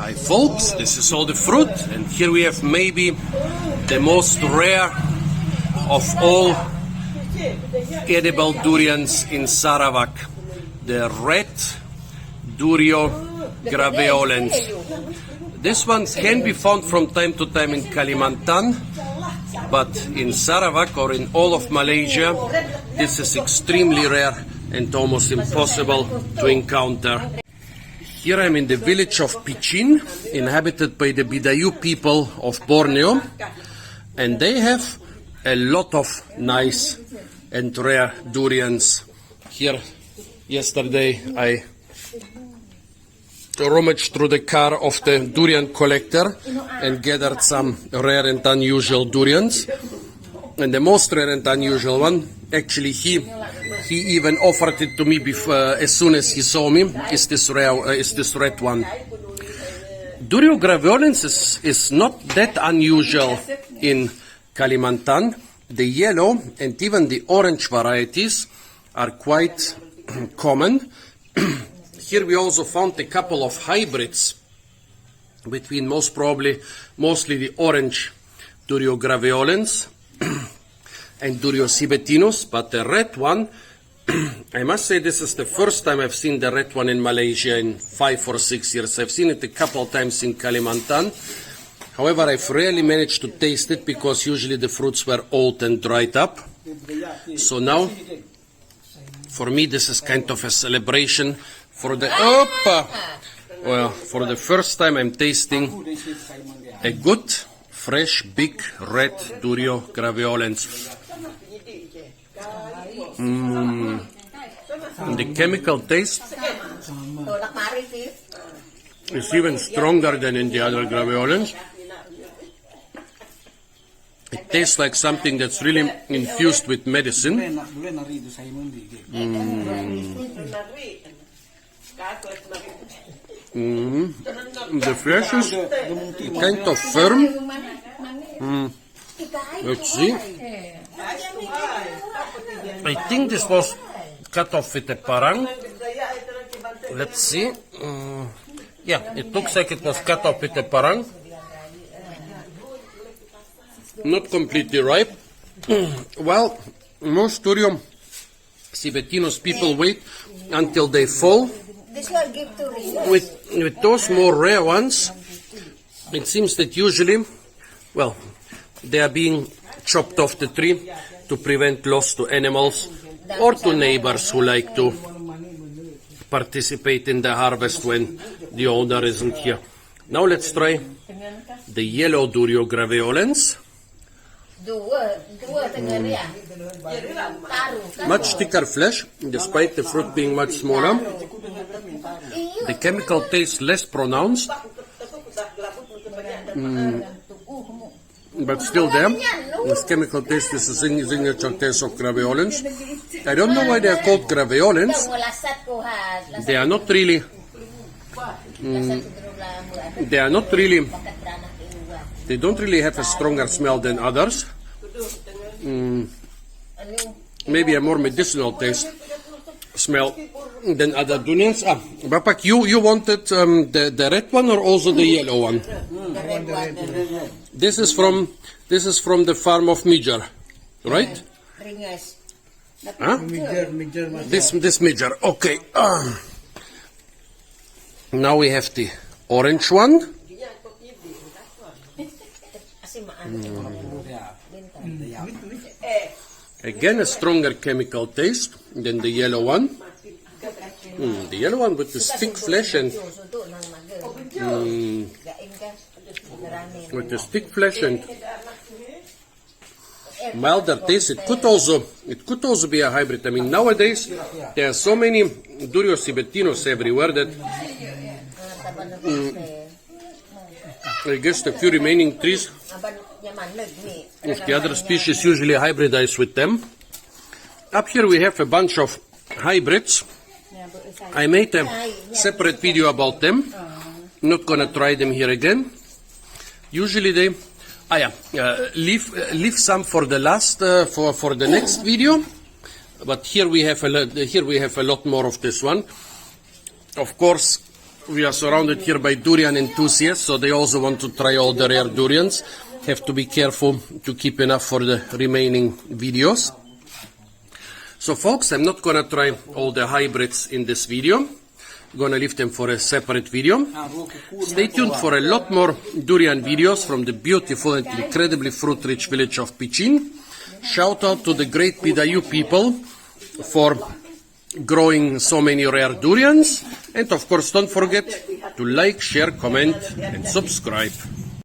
Hi folks, this is all the fruit, and here we have maybe the most rare of all edible durians in Sarawak, the red Durio graveolens. This one can be found from time to time in Kalimantan, but in Sarawak or in all of Malaysia, this is extremely rare and almost impossible to encounter. Here I'm in the village of Pichin, inhabited by the Bidayu people of Borneo, and they have a lot of nice and rare durians. Here, yesterday I rummaged through the car of the durian collector and gathered some rare and unusual durians. And the most rare and unusual one, actually he even offered it to me before, as soon as he saw me, is this red one. Durio graveolens is not that unusual in Kalimantan. The yellow and even the orange varieties are quite common. Here we also found a couple of hybrids between mostly the orange Durio graveolens and Durio sibetinus, but the red one, I must say this is the first time I've seen the red one in Malaysia in 5 or 6 years. I've seen it a couple of times in Kalimantan. However, I've rarely managed to taste it because usually the fruits were old and dried up. So now, for me, this is kind of a celebration for the for the first time I'm tasting a good, fresh, big, red Durio graveolens. The chemical taste is even stronger than in the other graveolens. It tastes like something that's really infused with medicine. The flesh is kind of firm. Let's see. I think this was cut off with a parang. Let's see. Yeah, it looks like it was cut off with a parang. Not completely ripe. Well, most Durio sibetinus people wait until they fall. With those more rare ones, it seems that usually, well, they are being chopped off the tree to prevent loss to animals or to neighbors who like to participate in the harvest when the owner isn't here. Now let's try the yellow Durio graveolens. Much thicker flesh, despite the fruit being much smaller. The chemical taste less pronounced, but still there. This chemical taste is the signature taste of graveolens. I don't know why they are called graveolens. They are not really. They don't really have a stronger smell than others. Maybe a more medicinal taste smell than other durians. Bapak, you wanted the red one or also the yellow one? This is from the farm of Mijar, right? Huh? This Mijar. Okay. Now we have the orange one. Again, a stronger chemical taste than the yellow one. The yellow one with the thick flesh and milder taste. It could also be a hybrid. I mean, nowadays there are so many Durio sibetinus everywhere that I guess the few remaining trees of the other species usually hybridize with them. Up here we have a bunch of hybrids. I made a separate video about them. Not gonna try them here again. Usually they, leave some for the last for the next video. But here we have a lot more of this one. Of course, We are surrounded here by durian enthusiasts, so they also want to try all the rare durians. Have to be careful to keep enough for the remaining videos. So folks, I'm not gonna try all the hybrids in this video. I'm gonna leave them for a separate video. Stay tuned for a lot more durian videos from the beautiful and incredibly fruit-rich village of Pichin. Shout out to the great Pidayu people for growing so many rare durians. And of course, don't forget to like, share, comment and subscribe.